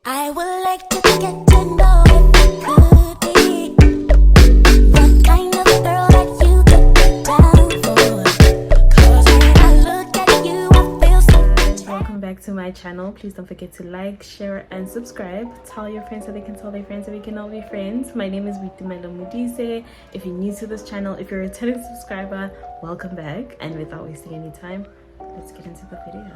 I would like to get to know if you could be the kind of girl that you could be down for. 'Cause when I look at you, I feel so. Welcome back to my channel. Please don't forget to like, share, and subscribe. Tell your friends so they can tell their friends so we can all be friends. My name is Witumelo Mudise. If you're new to this channel, if you're a returning subscriber, welcome back. And without wasting any time, let's get into the video.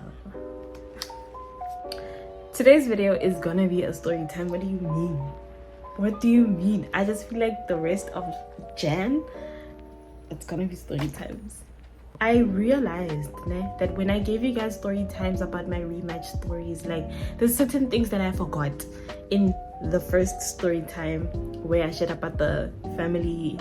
Today's video is gonna be a story time. What do you mean? What do you mean? I just feel like the rest of Jan, it's gonna be story times. I realized that when I gave you guys story times about my rematch stories, like there's certain things that I forgot in the first story time where I shared about the family,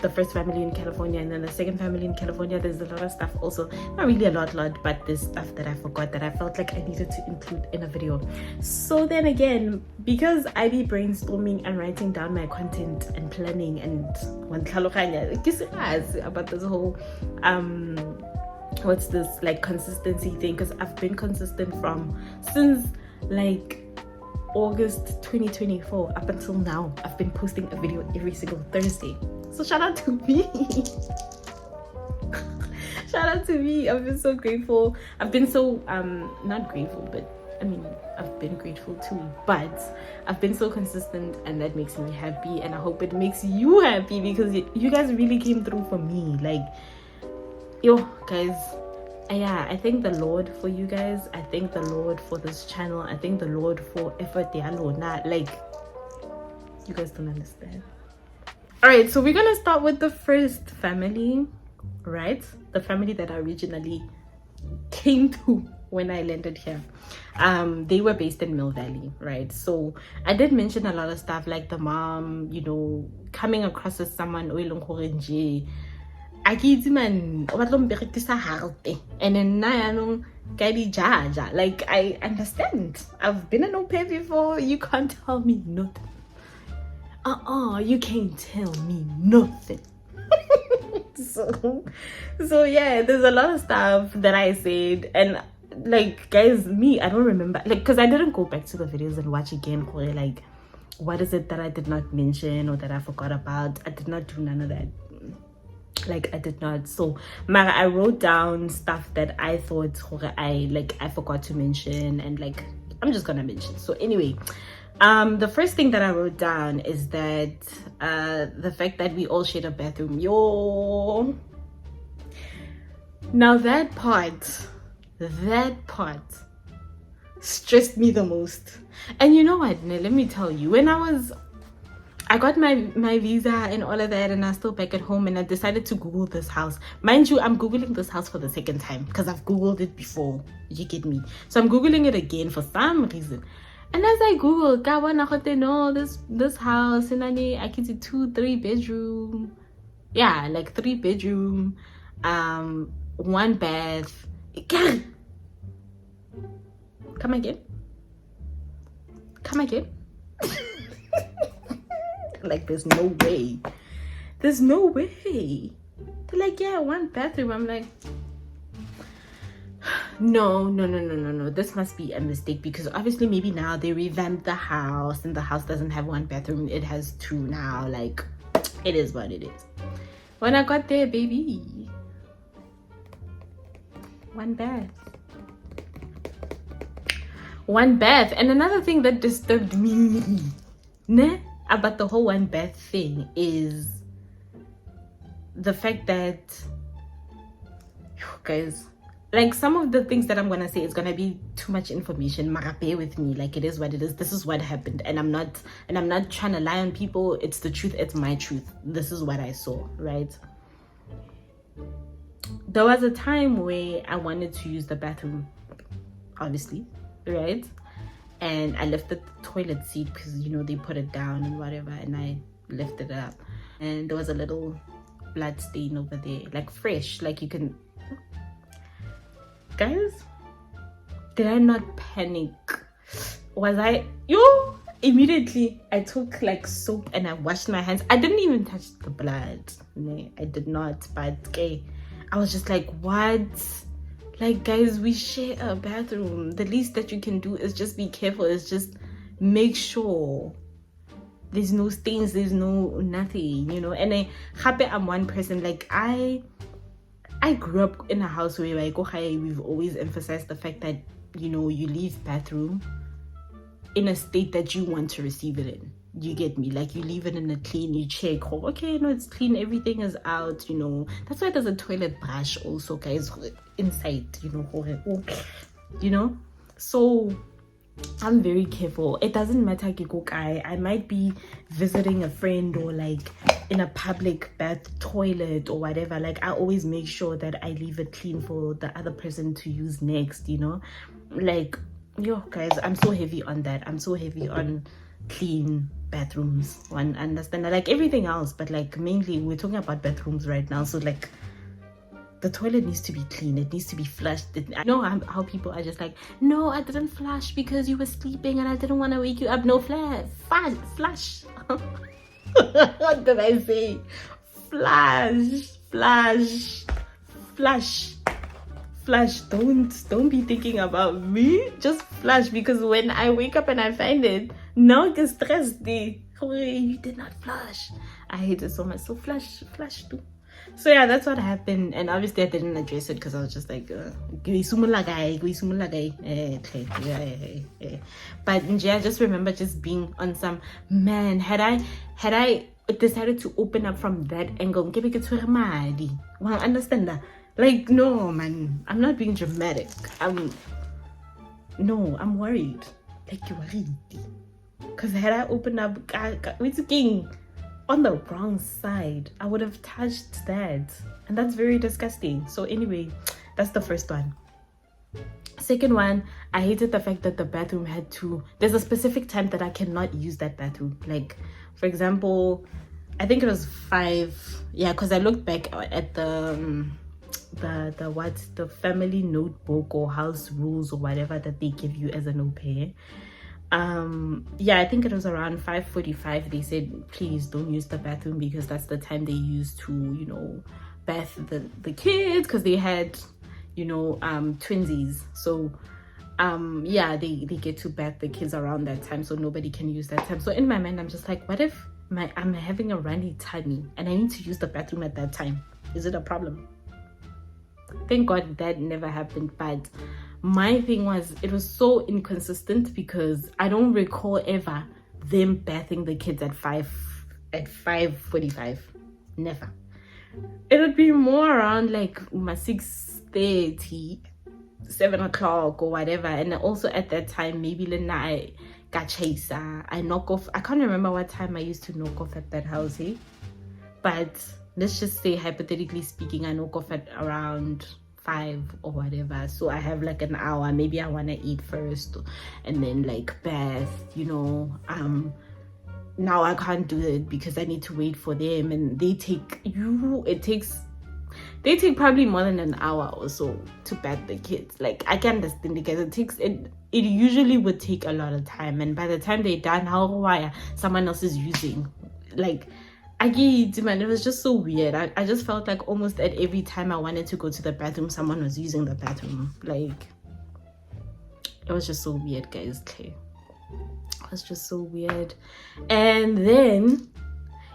the first family in California, and then the second family in California. There's a lot of stuff also, not really a lot, but there's stuff that I forgot that I felt like I needed to include in a video. So then again, because I be brainstorming and writing down my content and planning and about this whole what's this, like, consistency thing, because I've been consistent since like August 2024 up until now. I've been posting a video every single Thursday. So shout out to me. Shout out to me. I've been so grateful. I've been so not grateful, but I mean, I've been grateful too, but I've been so consistent, and that makes me happy, and I hope it makes you happy, because you guys really came through for me. Like, yo guys, yeah, I thank the Lord for you guys. I thank the Lord for this channel. I thank the Lord for effort. Like, you guys don't understand. All right, so we're gonna start with the first family, right? The family that I originally came to when I landed here. They were based in Mill Valley, right? So I did mention a lot of stuff, like the mom, you know, coming across as someone o eleng gore nje a ke itse man o batla mberekisa heart, and then na ka di jaja. Like, I understand. I've been an au pair before. You can't tell me nothing. You can't tell me nothing. so yeah, there's a lot of stuff that I said, and like, guys, I don't remember, like, because I didn't go back to the videos and watch again for like what is it that I did not mention or that I forgot about. I did not do none of that. Like, I did not. So Mara, I wrote down stuff that I thought I forgot to mention, and like I'm just gonna mention. So anyway, the first thing that I wrote down is that the fact that we all shared a bathroom. Yo, now that part stressed me the most. And you know what, let me tell you, when I got my visa and all of that, and I was still back at home, and I decided to Google this house. Mind you, I'm Googling this house for the second time, because I've Googled it before, you get me? So I'm Googling it again for some reason. And as I Googled, this house, and I can see 2-3 bedroom. Yeah, like 3 bedroom, 1 bath. Come again? Like, there's no way. They're like, yeah, 1 bathroom. I'm like, no, this must be a mistake, because obviously maybe now they revamped the house and the house doesn't have 1 bathroom, it has 2 now. Like, it is what it is. When I got there, baby, 1 bath. And another thing that disturbed me about the whole 1 bath thing is the fact that, guys, like, some of the things that I'm gonna say is gonna be too much information. Mara, bear with me. Like, it is what it is. This is what happened, and I'm not trying to lie on people. It's the truth. It's my truth. This is what I saw, right? There was a time where I wanted to use the bathroom, obviously, right? And I lifted the toilet seat, because, you know, they put it down and whatever, and I lifted it up, and there was a little blood stain over there, like fresh, like you can. Guys, did I not panic? Immediately I took like soap and I washed my hands. I didn't even touch the blood. No, I did not. But okay, I was just like, what Like, guys, we share a bathroom. The least that you can do is just be careful. Is just make sure there's no stains, there's no nothing, you know. And I'm one person, like I grew up in a house where like, okay, we've always emphasized the fact that, you know, you leave bathroom in a state that you want to receive it in. You get me? Like, you leave it in a clean, you check, oh, okay, no, it's clean, everything is out, you know. That's why there's a toilet brush also, guys, inside, you know, you know. So I'm very careful. It doesn't matter, I might be visiting a friend or like in a public bath toilet or whatever. Like, I always make sure that I leave it clean for the other person to use next, you know. Like, yo, guys, I'm so heavy on that. I'm so heavy on clean bathrooms. One understand that, like everything else, but like mainly we're talking about bathrooms right now. So like the toilet needs to be clean, it needs to be flushed. I know how people are just like, no, I didn't flush because you were sleeping and I didn't want to wake you up. No, flush. What did I say? Flush. Don't be thinking about me, just flush. Because when I wake up and I find it, now get stressed, you did not flush. I hate it so much. So flush too. So yeah, that's what happened. And obviously I didn't address it because I was just like, but yeah, I just remember just being on some, man, had I decided to open up from that angle, understand that? Like, no, man, I'm not being dramatic. I'm worried. Like, you're worried. Because had I opened up on the wrong side, I would have touched that. And that's very disgusting. So anyway, that's the first one. Second one, I hated the fact that the bathroom there's a specific time that I cannot use that bathroom. Like, for example, I think it was 5. Yeah, because I looked back at the family notebook or house rules or whatever that they give you as an au pair. Yeah, I think it was around 5:45. They said, please don't use the bathroom because that's the time they used to, you know, bath the kids, because they had, you know, twinsies. So yeah, they get to bath the kids around that time, so nobody can use that time. So in my mind, I'm just like, what if I'm having a runny tummy and I need to use the bathroom at that time? Is it a problem? Thank God that never happened. But my thing was, it was so inconsistent because I don't recall ever them bathing the kids at 5:45. Never. It would be more around like 6:30, 7 o'clock or whatever. And also at that time, maybe I got chased. I knock off. I can't remember what time I used to knock off at that house, but let's just say, hypothetically speaking, I knock off at around 5 or whatever. So I have like an hour. Maybe I want to eat first and then like bath, you know. Now I can't do it because I need to wait for them, and they take probably more than an hour or so to bath the kids. Like, I can understand because it usually would take a lot of time, and by the time they're done, how someone else is using, like, I get it, man. It was just so weird. I just felt like almost at every time I wanted to go to the bathroom, someone was using the bathroom. Like, it was just so weird, guys. Okay, it was just so weird. And then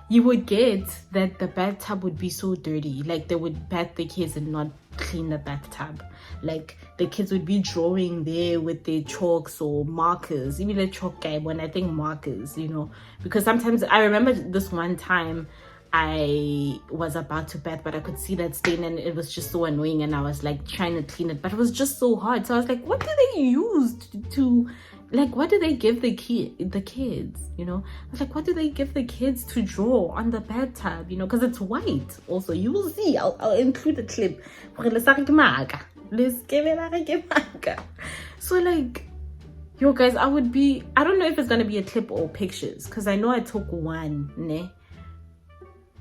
you would get that the bathtub would be so dirty. Like, they would bath the kids and not clean the bathtub. Like, the kids would be drawing there with their chalks or markers. Even the chalk guy, when I think markers, you know, because sometimes I remember this one time I was about to bath, but I could see that stain and it was just so annoying, and I was like trying to clean it, but it was just so hard. So I was like, what do they use to like, what do they give the kids, you know? I was like, what do they give the kids to draw on the bathtub, you know? Because it's white. Also, you will see, I'll include a clip. So like, yo guys, I don't know if it's gonna be a clip or pictures, because I know I took one, ne?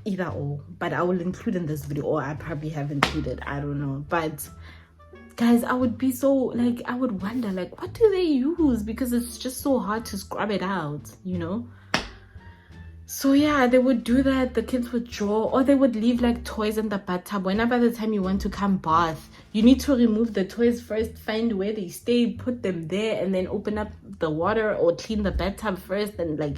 Either or, but I will include in this video, or I probably have included, I don't know. But guys, I would be so like, I would wonder like, what do they use? Because it's just so hard to scrub it out, you know. So yeah, they would do that. The kids would draw, or they would leave like toys in the bathtub. Whenever by the time you want to come bath, you need to remove the toys first, find where they stay, put them there, and then open up the water or clean the bathtub first. And like,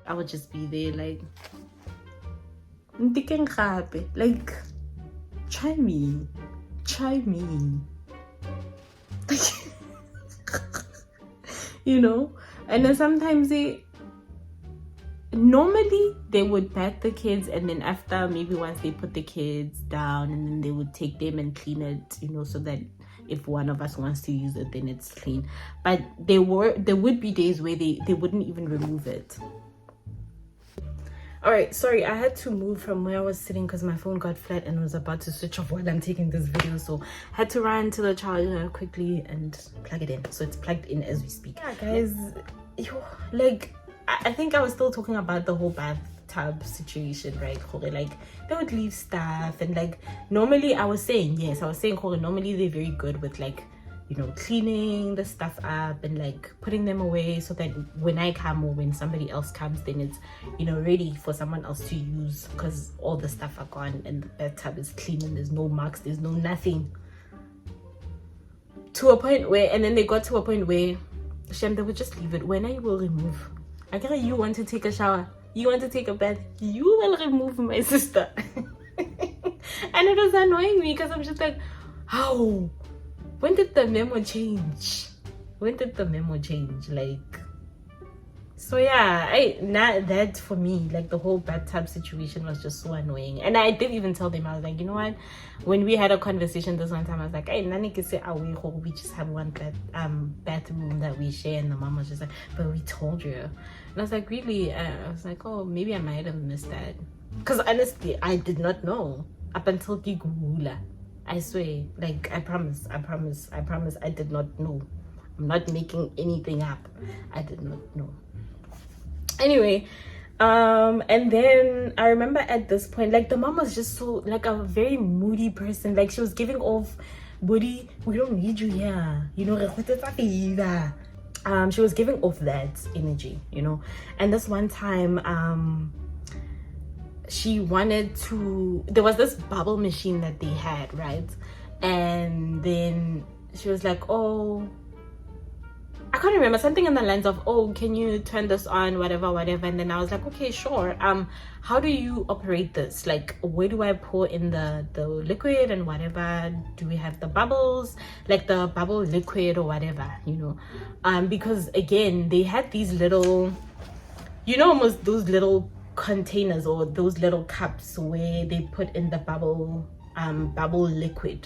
I would just be there like, like, try me. You know. And then sometimes normally they would bat the kids, and then after, maybe once they put the kids down, and then they would take them and clean it, you know, so that if one of us wants to use it, then it's clean. But there would be days where they wouldn't even remove it. All right, sorry, I had to move from where I was sitting because my phone got flat and was about to switch off while I'm taking this video, so I had to run to the charger quickly and plug it in. So it's plugged in as we speak. Yeah, guys, like, I think I was still talking about the whole bathtub situation, right? Like, they would leave stuff, and like, normally I was saying normally they're very good with, like, you know, cleaning the stuff up and like putting them away, so that when I come or when somebody else comes, then it's, you know, ready for someone else to use, because all the stuff are gone and the bathtub is clean and there's no marks, there's no nothing. To a point where, and then they got to a point where, Shem, they would just leave it. When I will remove, I guess you want to take a shower, you want to take a bath, you will remove, my sister. And it was annoying me because I'm just like, how? When did the memo change? Like, so yeah, that for me, like, the whole bathtub situation was just so annoying. And I did even tell them, I was like, you know what, when we had a conversation this one time, I was like, hey, nani can say we just have one bathroom that we share, and the mom was just like, but we told you. And I was like, really? I was like, oh, maybe I might have missed that, because honestly I did not know up until Kigula. I swear, like, I promise, I did not know. I'm not making anything up. I did not know. Anyway, and then I remember at this point, like, the mom was just so, like, a very moody person. Like, she was giving off, buddy, we don't need you here, you know. She was giving off that energy, you know. And this one time, she wanted to, there was this bubble machine that they had, right? And then she was like, oh, I can't remember, something in the lines of, oh, can you turn this on, whatever. And then I was like, okay, sure. How do you operate this? Like, where do I pour in the liquid and whatever? Do we have the bubbles, like the bubble liquid or whatever, you know? Because again, they had these little, you know, almost those little containers or those little cups where they put in the bubble liquid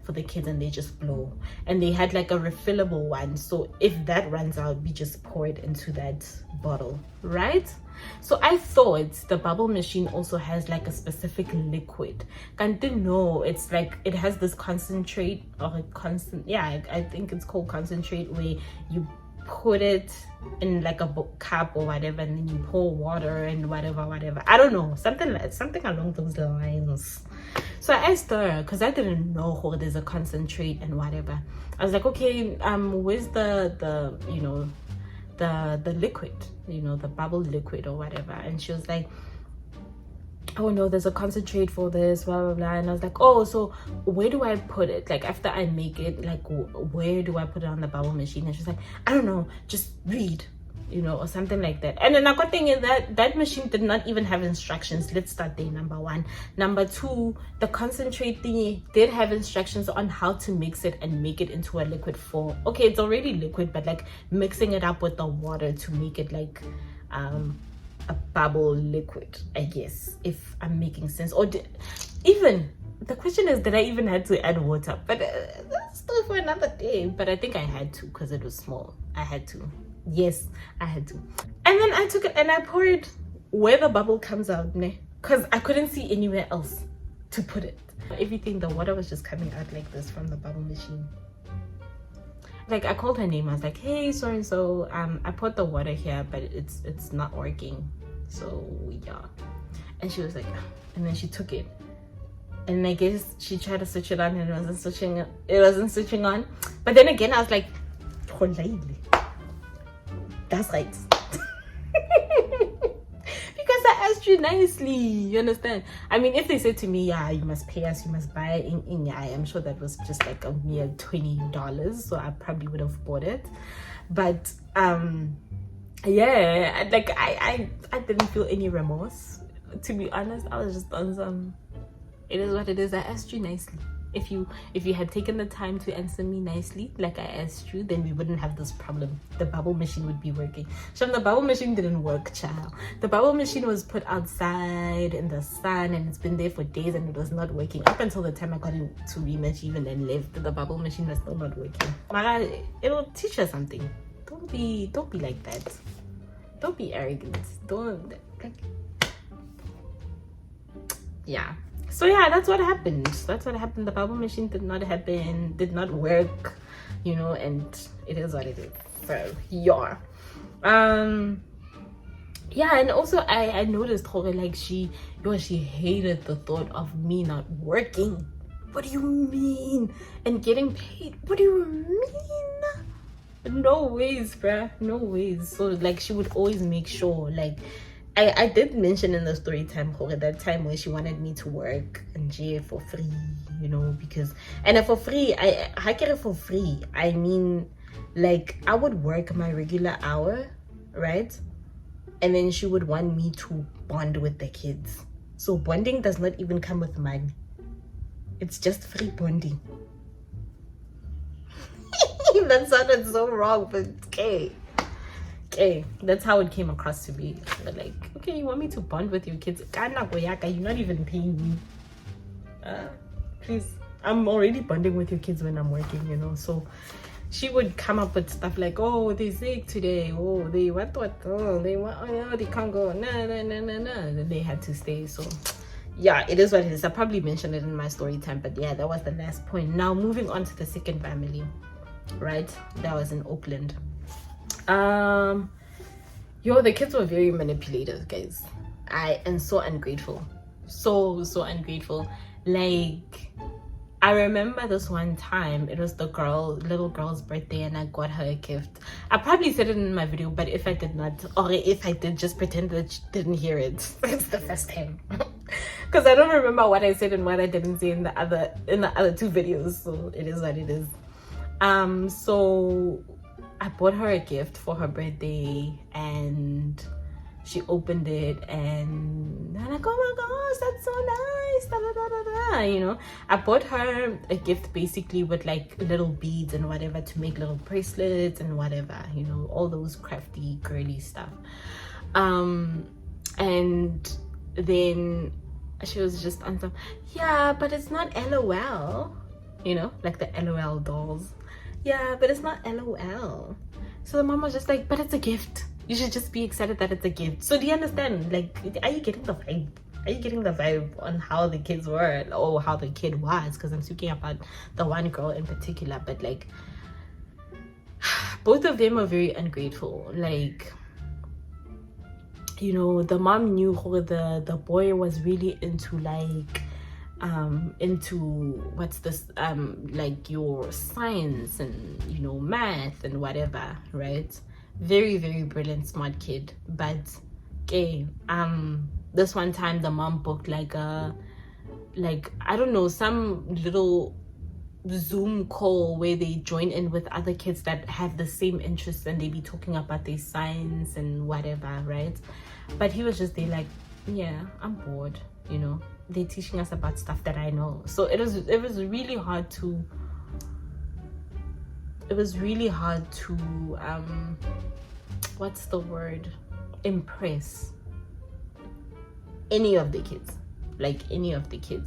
for the kids, and they just blow. And they had like a refillable one, so if that runs out, we just pour it into that bottle, right? So I thought the bubble machine also has like a specific liquid. I didn't know. It's like, it has this concentrate, or a constant, yeah, I think it's called concentrate, where you put it in like a cup or whatever, and then you pour water and whatever. I don't know, something along those lines. So I asked her, because I didn't know how there's a concentrate and whatever. I was like, okay, where's the you know, the liquid, you know, the bubble liquid or whatever? And she was like, oh no, there's a concentrate for this, blah blah blah. And I was like, oh, so where do I put it? Like, after I make it, like, where do I put it on the bubble machine? And she's like, I don't know, just read, you know, or something like that. And another thing is that machine did not even have instructions. Let's start there, number one. Number two, the concentrate thingy did have instructions on how to mix it and make it into a liquid form. Okay, it's already liquid, but like mixing it up with the water to make it like a bubble liquid, I guess, if I'm making sense. Or even the question is, did I even had to add water? But that's still for another day. But I think I had to, because it was small. I had to. Yes, I had to. And then I took it and I poured it where the bubble comes out, because I couldn't see anywhere else to put it. Everything, the water was just coming out like this from the bubble machine. like I called her name. I was like, hey, so and so, I put the water here, but it's not working. So yeah. And she was like, and then she took it. And I guess she tried to switch it on and it wasn't switching on. But then again, I was like, that's right. Because I asked you nicely, you understand? I mean, if they said to me, yeah, you must pay us, you must buy it in yeah, I'm sure that was just like a mere $20, so I probably would have bought it. But yeah, like I didn't feel any remorse, to be honest. I was just on some, it is what it is. I asked you nicely. If you had taken the time to answer me nicely like I asked you, then we wouldn't have this problem. The bubble machine would be working. Sham, the bubble machine didn't work, child. The bubble machine was put outside in the sun and it's been there for days and it was not working. Up until the time I got into Rematch even and left, the bubble machine was still not working. Mara, it'll teach us something. Don't be like that. Don't be arrogant. Don't, like, yeah. So yeah, that's what happened. The bubble machine did not work, you know, and it is what it is. So yeah. Yeah, and also I noticed her, like she hated the thought of me not working. What do you mean? And getting paid. What do you mean? No ways, bruh. No ways. So like she would always make sure, like, I did mention in the story time that time where she wanted me to work and jail for free, you know, because, and for free, I get it for free. I mean, like, I would work my regular hour, right? And then she would want me to bond with the kids. So bonding does not even come with money. It's just free bonding. That sounded so wrong, but okay. Okay, that's how it came across to me. But like, okay, you want me to bond with your kids? You're not even paying me. Please, I'm already bonding with your kids when I'm working, you know. So she would come up with stuff like, oh, they're sick today. Oh, they what? Oh, they want. Oh, no, they can't go. No. Then they had to stay. So yeah, it is what it is. I probably mentioned it in my story time, but yeah, that was the last point. Now moving on to the second family, right? That was in Auckland. The kids were very manipulative, guys. I am so ungrateful, so ungrateful. Like, I remember this one time, it was the little girl's birthday, and I got her a gift. I probably said it in my video, but if I did not, or if I did, just pretend that she didn't hear it. It's the first time, because I don't remember what I said and what I didn't say in the other two videos. So it is what it is. So I bought her a gift for her birthday, and she opened it, and I'm like, oh my gosh, that's so nice, you know. I bought her a gift basically with like little beads and whatever to make little bracelets and whatever, you know, all those crafty girly stuff. And then she was just on some, yeah, but it's not LOL, you know, like the LOL dolls. Yeah, but it's not LOL. So the mom was just like, but it's a gift. You should just be excited that it's a gift. So do you understand? Like, are you getting the vibe? Are you getting the vibe on how the kids were, or how the kid was? Because I'm speaking about the one girl in particular. But like, both of them are very ungrateful. Like, you know, the mom knew who the boy was really into, like, into what's this, like your science and, you know, math and whatever, right? Very, very brilliant, smart kid. But okay, this one time the mom booked like I don't know, some little Zoom call where they join in with other kids that have the same interests, and they be talking about their science and whatever, right? But he was just there like, yeah, I'm bored, you know, they're teaching us about stuff that I know. So it was really hard to what's the word, impress any of the kids,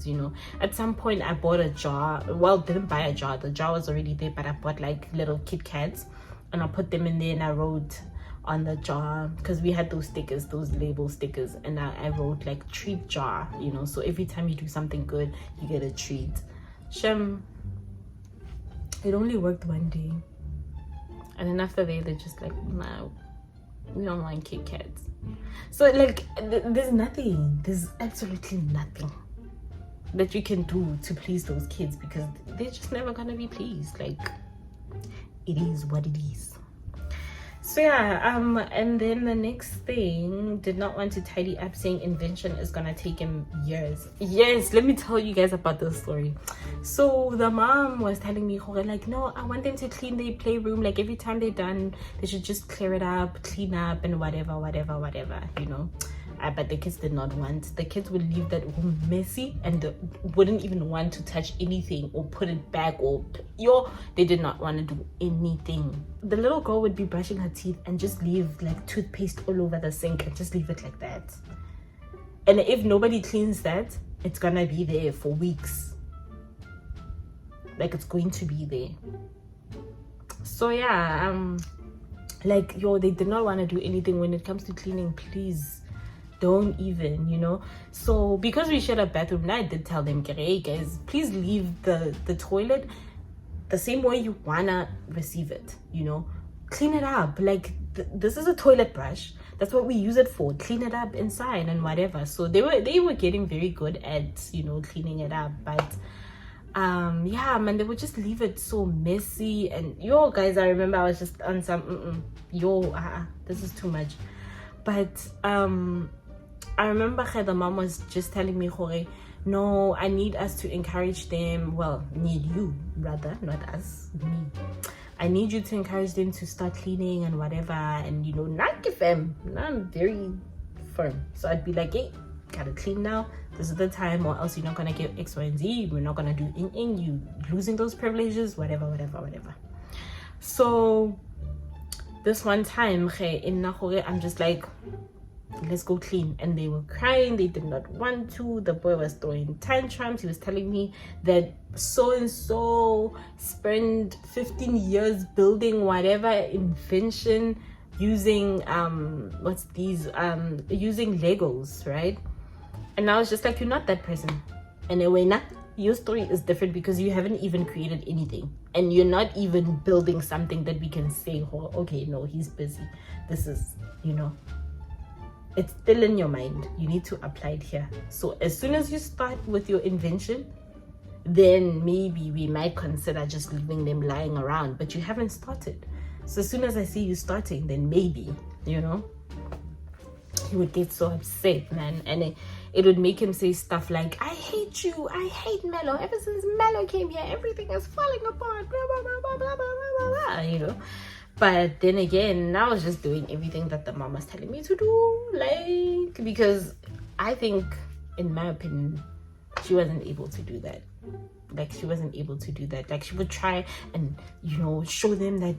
you know. At some point I bought a jar, well, didn't buy a jar, the jar was already there, but I bought like little Kit Kats, and I put them in there, and I wrote on the jar, because we had those stickers, those label stickers, and I wrote like treat jar, you know, so every time you do something good you get a treat. Shem, it only worked one day. And then after that, they're just like, nah, we don't want Kit Kats. So like, there's nothing. There's absolutely nothing that you can do to please those kids because they're just never gonna be pleased. Like, it is what it is. So yeah, and then the next thing, did not want to tidy up, saying invention is gonna take him years. Yes, let me tell you guys about this story. So the mom was telling me, like, no, I want them to clean their playroom. Like every time they're done, they should just clear it up, clean up, and whatever, you know. But the kids did not want. The kids would leave that room messy and wouldn't even want to touch anything or put it back or they did not want to do anything. The little girl would be brushing her teeth and just leave like toothpaste all over the sink and just leave it like that. And if nobody cleans that, it's gonna be there for weeks. Like it's going to be there. So yeah, like they did not want to do anything when it comes to cleaning. Please don't even, you know. So because we shared a bathroom, now I did tell them, hey guys, please leave the toilet the same way you wanna receive it, you know. Clean it up. Like this is a toilet brush, that's what we use it for. Clean it up inside and whatever. So they were getting very good at, you know, cleaning it up. But yeah man, they would just leave it so messy. And guys, I remember I was just on some this is too much. But I remember the mom was just telling me, no, I need us to encourage them. Well, need you rather, not us, me. I need you to encourage them to start cleaning and whatever, and you know, not give them. I'm very firm, so I'd be like, hey, gotta clean now. This is the time, or else you're not gonna get X, Y, and Z. We're not gonna do you losing those privileges, whatever. So this one time, I'm just like, let's go clean. And they were crying, they did not want to. The boy was throwing tantrums. He was telling me that so and so spent 15 years building whatever invention using using Legos, right? And I was just like, you're not that person. Anyway, your story is different because you haven't even created anything, and you're not even building something that we can say, oh, okay, no, he's busy. This is, you know, it's still in your mind. You need to apply it here. So as soon as you start with your invention, then maybe we might consider just leaving them lying around, but you haven't started. So as soon as I see you starting, then maybe, you know. He would get so upset, man, and it would make him say stuff like, I hate you, I hate Mello. Ever since Mello came here, everything is falling apart, blah, blah, blah, blah, blah, blah, blah, blah, you know. But then again, I was just doing everything that the mom was telling me to do, like, because I think, in my opinion, she wasn't able to do that. Like, she wasn't able to do that. Like, she would try and, you know, show them that,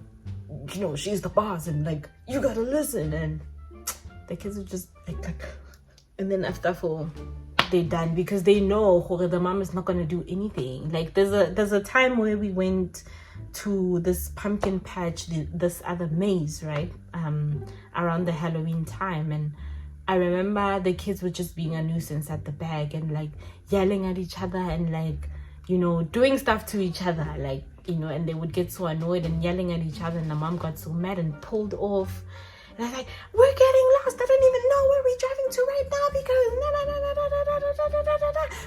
you know, she's the boss and, like, you gotta listen. And the kids would just, like, and then after they're done because they know the mom is not gonna do anything. Like, there's a time where we went to this pumpkin patch, this other maze, right, around the Halloween time, and I remember the kids were just being a nuisance at the back and like yelling at each other and like, you know, doing stuff to each other, like, you know, and they would get so annoyed and yelling at each other, and the mom got so mad and pulled off. And I was like, we're getting lost. I don't even know where we're driving to right now because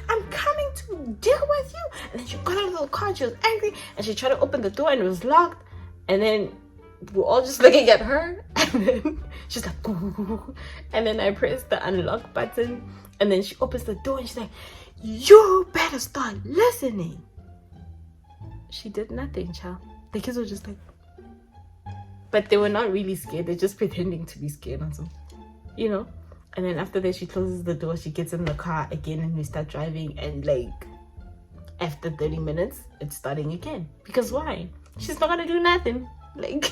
I'm coming to deal with you. And then she got out of the car. She was angry and she tried to open the door and it was locked. And then we're all just looking at her. And then she's like, and then I pressed the unlock button. And then she opens the door and she's like, you better start listening. She did nothing, child. The kids were just like, but they were not really scared. They're just pretending to be scared or something, you know. And then after that, she closes the door. She gets in the car again and we start driving. And like, after 30 minutes, it's starting again. Because why? She's not going to do nothing. Like,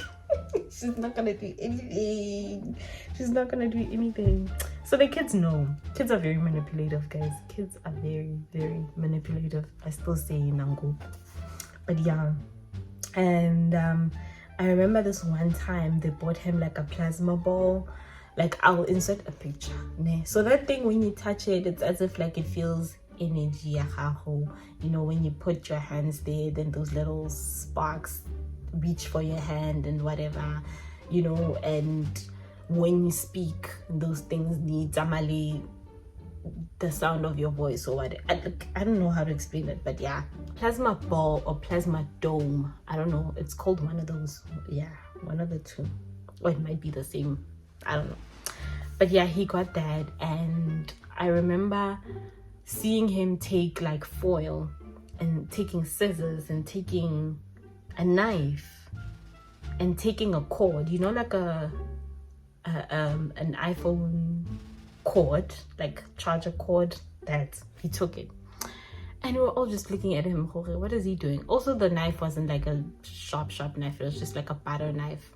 she's not going to do anything. She's not going to do anything. So the kids know. Kids are very manipulative, guys. Kids are very, very manipulative. I still say Nango. But yeah. And I remember this one time they bought him like a plasma ball. Like, I'll insert a picture. So that thing, when you touch it, it's as if like it feels energy. You know, when you put your hands there, then those little sparks reach for your hand and whatever, you know, and when you speak, those things need tamale, the sound of your voice or what. I don't know how to explain it, but yeah, plasma ball or plasma dome, I don't know, it's called one of those. Yeah, one of the two, or it might be the same, I don't know. But yeah, he got that, and I remember seeing him take like foil and taking scissors and taking a knife and taking a cord, you know, like an iPhone cord, like charger cord, that he took it. And we were all just looking at him, what is he doing? Also, the knife wasn't like a sharp knife, it was just like a butter knife.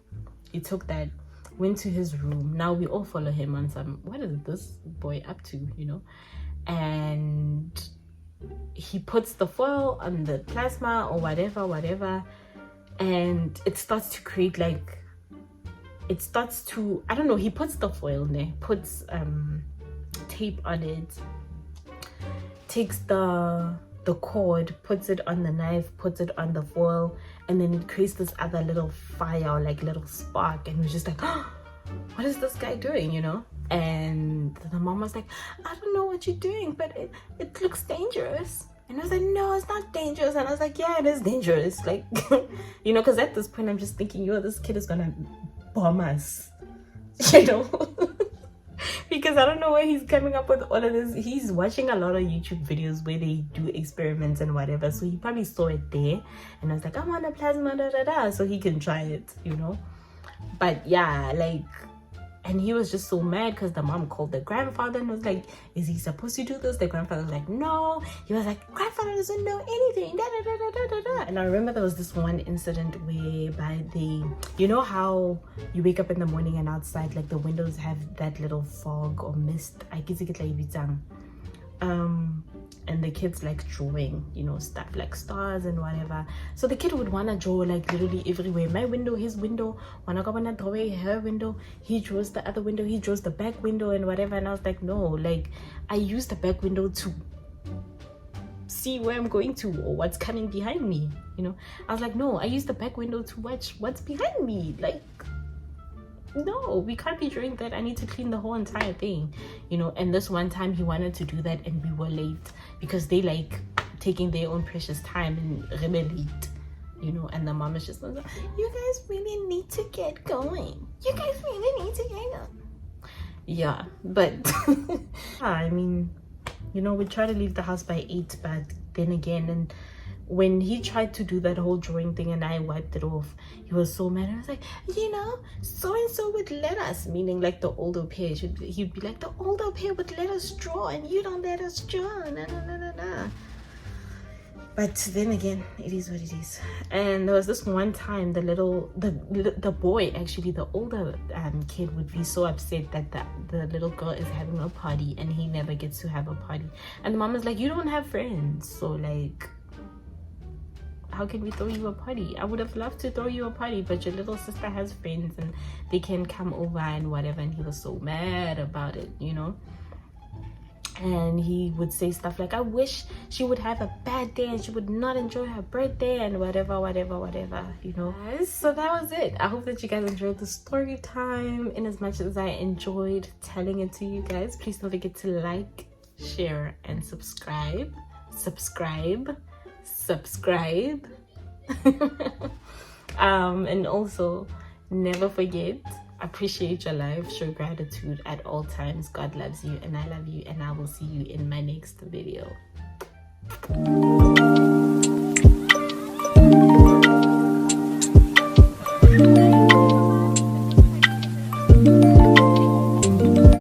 He took that, went to his room. Now we all follow him on some, what is this boy up to, you know? And he puts the foil on the plasma or whatever, and it starts to create like, it starts to, I don't know, he puts the foil there, puts tape on it, takes the cord, puts it on the knife, puts it on the foil, and then it creates this other little fire or like little spark, and we're just like, oh, what is this guy doing, you know? And the mom was like, I don't know what you're doing, but it looks dangerous. And I was like, no, it's not dangerous. And I was like, yeah, it is dangerous, like you know, because at this point I'm just thinking, yo, this kid is gonna bomb us, you know. Because I don't know where he's coming up with all of this. He's watching a lot of YouTube videos where they do experiments and whatever, so he probably saw it there, and I was like, I want a plasma so he can try it, you know. But yeah, like, and he was just so mad because the mom called the grandfather and was like, is he supposed to do this? The grandfather was like, no. He was like, grandfather doesn't know anything, And I remember there was this one incident whereby they, you know how you wake up in the morning and outside, like, the windows have that little fog or mist, I guess it like bitang. And the kids like drawing, you know, stuff like stars and whatever. So the kid would want to draw like literally everywhere. My window, his window, wanna go wanna draw her window, he draws the other window, he draws the back window and whatever. And I was like, no, like, I use the back window to see where I'm going to or what's coming behind me, you know. I was like, no, I use the back window to watch what's behind me. Like, no, we can't be doing that. I need to clean the whole entire thing, you know. And this one time he wanted to do that and we were late because they like taking their own precious time and rebellion, you know. And the mom is just like, you guys really need to get going, you guys really need to get going. Yeah, but I mean, you know, we try to leave the house by 8, but then again, and when he tried to do that whole drawing thing and I wiped it off, he was so mad. I was like, you know, so and so would let us, meaning like the older pair, he'd be like, the older pair would let us draw and you don't let us draw, nah. But then again, it is what it is. And there was this one time the boy, actually the older kid, would be so upset that the little girl is having a party and he never gets to have a party. And the mom is like, you don't have friends, so like, how can we throw you a party? I would have loved to throw you a party, but your little sister has friends and they can come over and whatever. And he was so mad about it, you know. And he would say stuff like, I wish she would have a bad day and she would not enjoy her birthday and whatever, you know. So that was it. I hope that you guys enjoyed the story time in as much as I enjoyed telling it to you guys. Please don't forget to like, share, and subscribe. And also, never forget, appreciate your life, show gratitude at all times. God loves you and I love you, and I will see you in my next video.